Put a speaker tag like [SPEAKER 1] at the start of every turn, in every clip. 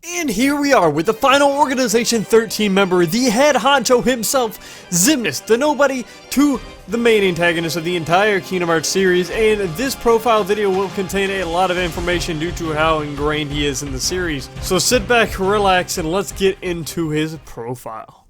[SPEAKER 1] And here we are with the final Organization 13 member, the head honcho himself, Xemnas, the nobody to the main antagonist of the entire Kingdom Hearts series, and this profile video will contain a lot of information due to how ingrained he is in the series. So sit back, relax, and let's get into his profile.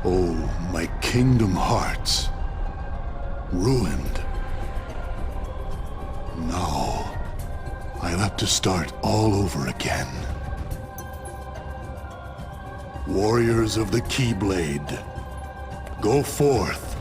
[SPEAKER 2] Oh, my Kingdom Hearts. Ruined. Now, I'll have to start all over again. Warriors of the Keyblade, go forth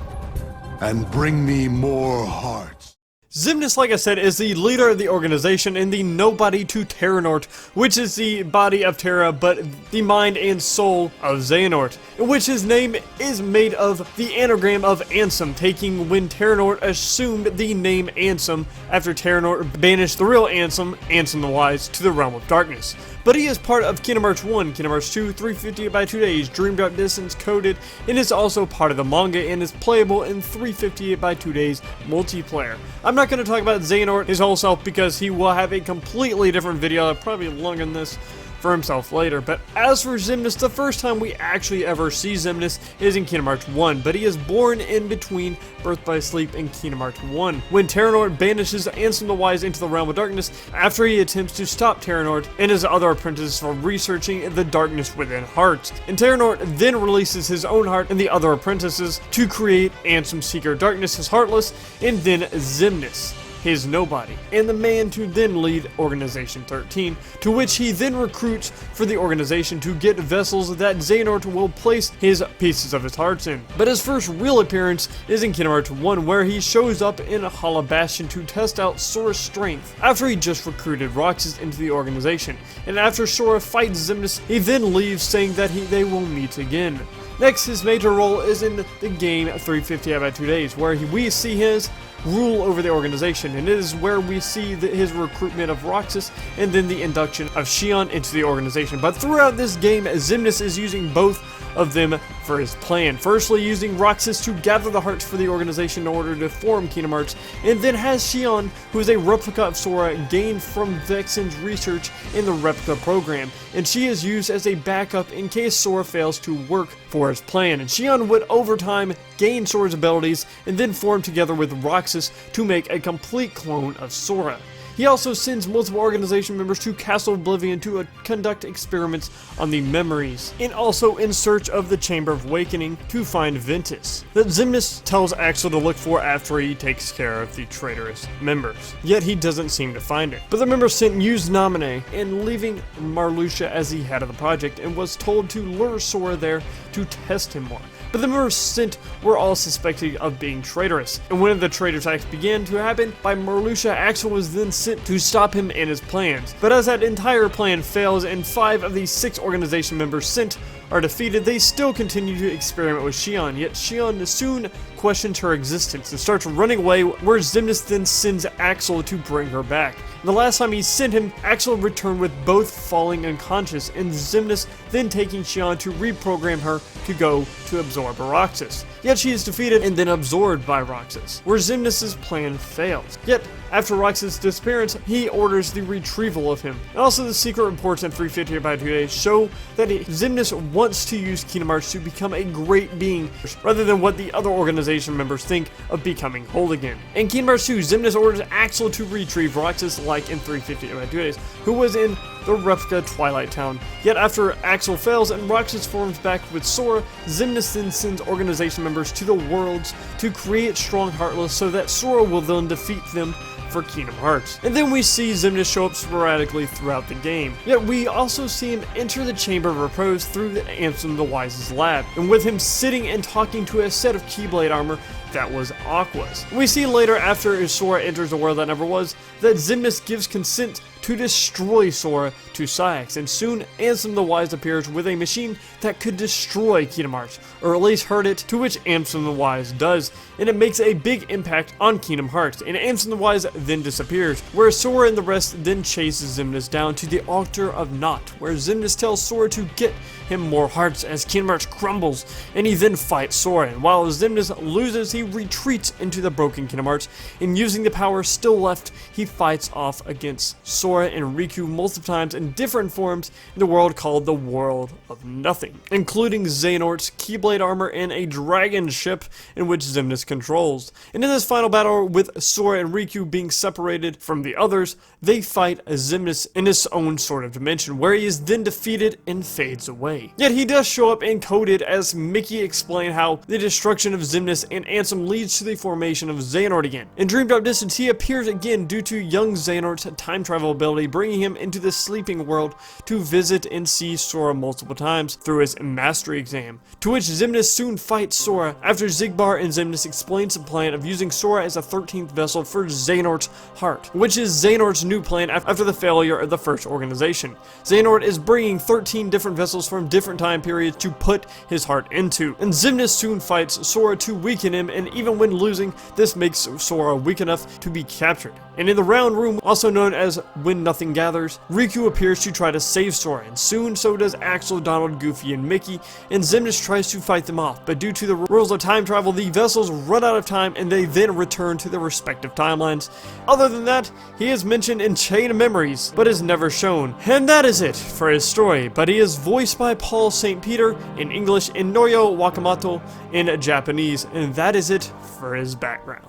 [SPEAKER 2] and bring me more hearts.
[SPEAKER 1] Xemnas, like I said, is the leader of the organization and the nobody to Terranort, which is the body of Terra, but the mind and soul of Xehanort, in which his name is made of the anagram of Ansem, taking when Terranort assumed the name Ansem after Terranort banished the real Ansem, Ansem the Wise, to the realm of darkness. But he is part of Kingdom Hearts 1, Kingdom Hearts 2, 358 by 2 days, Dream Drop Distance coded, and is also part of the manga and is playable in 358 by 2 days multiplayer. I'm not going to talk about Xehanort, his whole self, because he will have a completely different video, probably longer than this, for himself later. But as for Xemnas, the first time we actually ever see Xemnas is in Kingdom Hearts 1, but he is born in between Birth by Sleep and Kingdom Hearts 1, when Terranort banishes Ansem the Wise into the realm of darkness after he attempts to stop Terranort and his other apprentices from researching the darkness within hearts. And Terranort then releases his own heart and the other apprentices to create Ansem Seeker Darkness, his Heartless, and then Xemnas, his nobody, and the man to then lead Organization 13, to which he then recruits for the organization to get vessels that Xehanort will place his pieces of his hearts in. But his first real appearance is in Kingdom Hearts 1, where he shows up in Hollow Bastion to test out Sora's strength, after he just recruited Roxas into the organization, and after Sora fights Xemnas, he then leaves saying that they will meet again. Next, his major role is in the game 358 by 2 days, where we see his rule over the organization, and it is where we see his recruitment of Roxas and then the induction of Xion into the organization. But throughout this game, Xemnas is using both of them for his plan. Firstly, using Roxas to gather the hearts for the organization in order to form Kingdom Hearts, and then has Xion, who is a replica of Sora gained from Vexen's research in the replica program, and she is used as a backup in case Sora fails to work for his plan. And Xion would over time gain Sora's abilities and then form together with Roxas to make a complete clone of Sora. He also sends multiple organization members to Castle Oblivion to conduct experiments on the memories, and also in search of the Chamber of Awakening to find Ventus, that Xemnas tells Axel to look for after he takes care of the traitorous members. Yet he doesn't seem to find it. But the members sent used Naminé, and leaving Marluxia as the head of the project, and was told to lure Sora there to test him more. But the members sent were all suspected of being traitorous, and when the traitor attacks began to happen by Marluxia, Axel was then sent to stop him and his plans. But as that entire plan fails and 5 of the 6 organization members sent are defeated, they still continue to experiment with Xion, yet Xion soon questions her existence and starts running away, where Xemnas then sends Axel to bring her back. And the last time he sent him, Axel returned with both falling unconscious, and Xemnas then taking Xion to reprogram her to go to absorb Roxas. Yet she is defeated and then absorbed by Roxas, where Xemnas' plan fails. Yet, after Roxas' disappearance, he orders the retrieval of him. And also, the secret reports in 358 by 2 days show that Xemnas wants to use Kingdom Hearts to become a great being, rather than what the other organization members think of becoming whole again. In Kingdom Hearts 2, Xemnas orders Axel to retrieve Roxas, like in 358 by 2 days, who was in the replica Twilight Town. Yet after Axel fails and Roxas forms back with Sora, Xemnas then sends organization members to the worlds to create strong Heartless so that Sora will then defeat them for Kingdom Hearts. And then we see Xemnas show up sporadically throughout the game. Yet we also see him enter the Chamber of Repose through the Ansem the Wise's lab, and with him sitting and talking to a set of Keyblade armor that was Aqua's. We see later, after Sora enters the world that never was, that Xemnas gives consent to destroy Sora to Saïx, and soon Ansem the Wise appears with a machine that could destroy Kingdom Hearts, or at least hurt it, to which Ansem the Wise does, and it makes a big impact on Kingdom Hearts, and Ansem the Wise then disappears, where Sora and the rest then chases Xemnas down to the Altar of Naught, where Xemnas tells Sora to get him more hearts as Kingdom Hearts crumbles, and he then fights Sora, and while Xemnas loses, he retreats into the broken Kingdom Hearts, and using the power still left, he fights off against Sora. Sora and Riku multiple times in different forms in the world called the World of Nothing, including Xehanort's Keyblade armor and a dragon ship in which Xemnas controls. And in this final battle, with Sora and Riku being separated from the others, they fight Xemnas in his own sort of dimension, where he is then defeated and fades away. Yet he does show up encoded as Mickey explained how the destruction of Xemnas and Ansem leads to the formation of Xehanort again. In Dream Drop Distance, he appears again due to young Xehanort's time travel ability, bringing him into the sleeping world to visit and see Sora multiple times through his mastery exam, to which Xemnas soon fights Sora after Xigbar and Xemnas explains the plan of using Sora as a 13th vessel for Xehanort's heart, which is Xehanort's new plan after the failure of the first organization. Xehanort is bringing 13 different vessels from different time periods to put his heart into, and Xemnas soon fights Sora to weaken him, and even when losing, this makes Sora weak enough to be captured. And in the round room, also known as When Nothing Gathers, Riku appears to try to save Sora, and soon so does Axel, Donald, Goofy, and Mickey, and Xemnas tries to fight them off, but due to the rules of time travel, the vessels run out of time and they then return to their respective timelines. Other than that, he is mentioned in Chain of Memories, but is never shown. And that is it for his story, but he is voiced by Paul St. Peter in English and Norio Wakamoto in Japanese, and that is it for his background.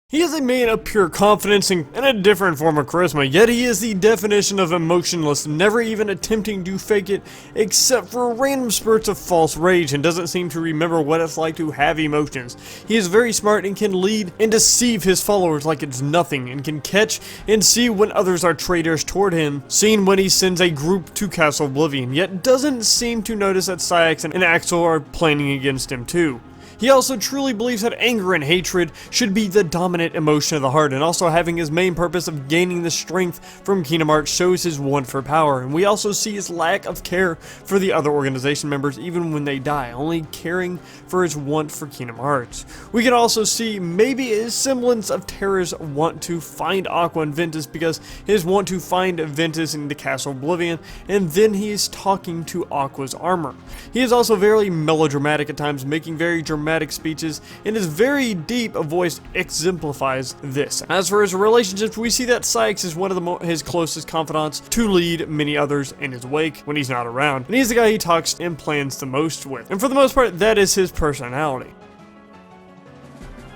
[SPEAKER 1] He is a man of pure confidence and a different form of charisma, yet he is the definition of emotionless, never even attempting to fake it, except for random spurts of false rage, and doesn't seem to remember what it's like to have emotions. He is very smart and can lead and deceive his followers like it's nothing, and can catch and see when others are traitors toward him, seen when he sends a group to Castle Oblivion, yet doesn't seem to notice that Syx and Axel are planning against him too. He also truly believes that anger and hatred should be the dominant emotion of the heart, and also having his main purpose of gaining the strength from Kingdom Hearts shows his want for power, and we also see his lack of care for the other organization members even when they die, only caring for his want for Kingdom Hearts. We can also see maybe a semblance of Terra's want to find Aqua and Ventus, because his want to find Ventus in the Castle Oblivion, and then he is talking to Aqua's armor. He is also very melodramatic at times, making very dramatic speeches, and his very deep voice exemplifies this. As for his relationships, we see that Syx is one of his closest confidants to lead many others in his wake when he's not around, and he's the guy he talks and plans the most with, and for the most part, that is his personality.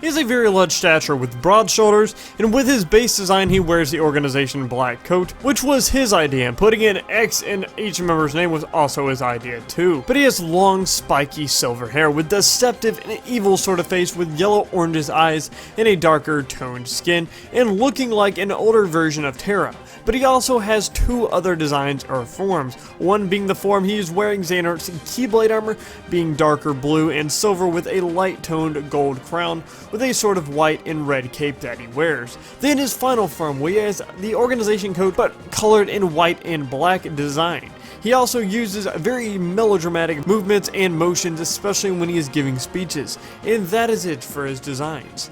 [SPEAKER 1] He has a very large stature with broad shoulders, and with his base design he wears the organization black coat, which was his idea, and putting an X in each member's name was also his idea too. But he has long spiky silver hair with deceptive and evil sort of face with yellow orange eyes and a darker toned skin, and looking like an older version of Terra. But he also has two other designs or forms, one being the form he is wearing Xehanort's Keyblade armor, being darker blue and silver with a light toned gold crown with a sort of white and red cape that he wears. Then his final form, where he has the organization coat but colored in white and black design. He also uses very melodramatic movements and motions, especially when he is giving speeches, and that is it for his designs.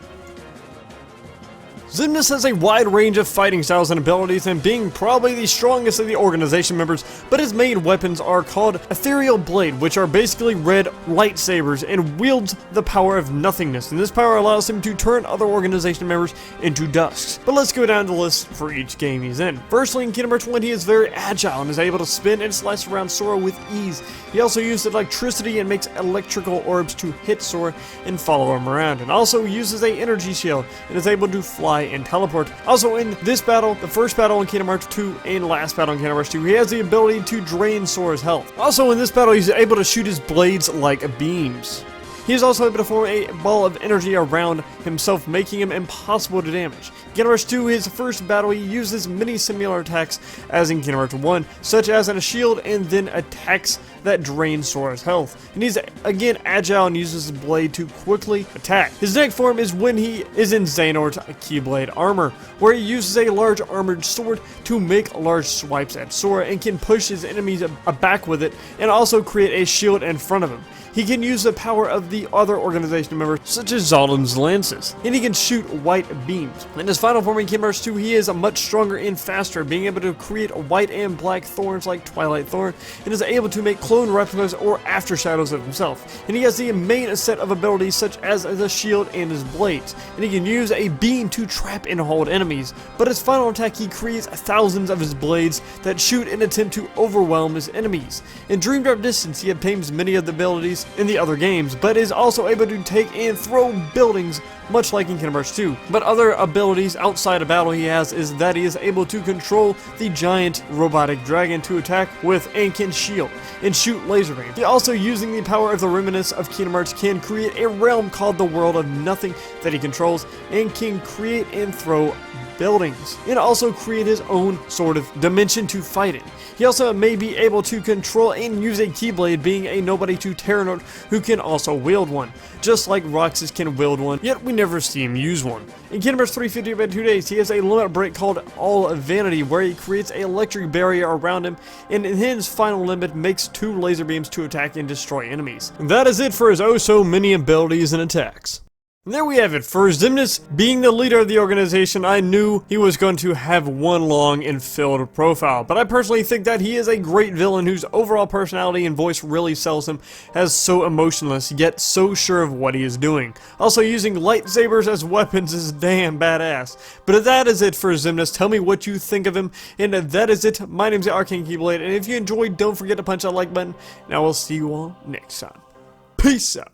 [SPEAKER 1] Xemnas has a wide range of fighting styles and abilities, and being probably the strongest of the organization members, but his main weapons are called Ethereal Blade, which are basically red lightsabers, and wields the power of nothingness, and this power allows him to turn other organization members into dust. But let's go down the list for each game he's in. Firstly, in Kingdom Hearts 1, he is very agile and is able to spin and slice around Sora with ease. He also uses electricity and makes electrical orbs to hit Sora and follow him around, and also uses a energy shield and is able to fly and teleport. Also in this battle, the first battle in Kingdom Hearts 2 and last battle in Kingdom Hearts 2, he has the ability to drain Sora's health. Also in this battle, he's able to shoot his blades like beams. He is also able to form a ball of energy around himself, making him impossible to damage. In Kingdom Hearts 2, his first battle, he uses many similar attacks as in Kingdom Hearts 1, such as a shield and then attacks that drain Sora's health. And he's again agile and uses his blade to quickly attack. His next form is when he is in Xehanort's Keyblade armor, where he uses a large armored sword to make large swipes at Sora and can push his enemies back with it and also create a shield in front of him. he can use the power of the other organization members, such as Zoldan's lances, and he can shoot white beams. In his final form in Kingdom Hearts 2, he is much stronger and faster, being able to create white and black thorns like Twilight Thorn, and is able to make clone replicas or aftershadows of himself. And he has the main set of abilities such as the shield and his blades, and he can use a beam to trap and hold enemies. But his final attack, he creates thousands of his blades that shoot and attempt to overwhelm his enemies. In Dream Drop Distance, he obtains many of the abilities in the other games, but is also able to take and throw buildings, much like in Kingdom Hearts 2. But other abilities outside of battle he has is that he is able to control the giant robotic dragon to attack with and can shield and shoot laser beams. He also, using the power of the remnants of Kingdom Hearts, can create a realm called the World of Nothing that he controls and can create and throw buildings, and also create his own sort of dimension to fight in. He also may be able to control and use a Keyblade, being a nobody to Terranort who can also wield one, just like Roxas can wield one, yet we never see him use one. In Kingdom Hearts 350 by 2 days, he has a limit break called All Vanity, where he creates an electric barrier around him, and in his final limit makes 2 laser beams to attack and destroy enemies. And that is it for his oh so many abilities and attacks. And there we have it. For Xemnas being the leader of the organization, I knew he was going to have one long and filled profile, but I personally think that he is a great villain whose overall personality and voice really sells him as so emotionless, yet so sure of what he is doing. Also, using lightsabers as weapons is damn badass. But that is it for Xemnas. Tell me what you think of him, and that is it. My name is the Arcane Keyblade, and if you enjoyed, don't forget to punch that like button, and I will see you all next time. Peace out.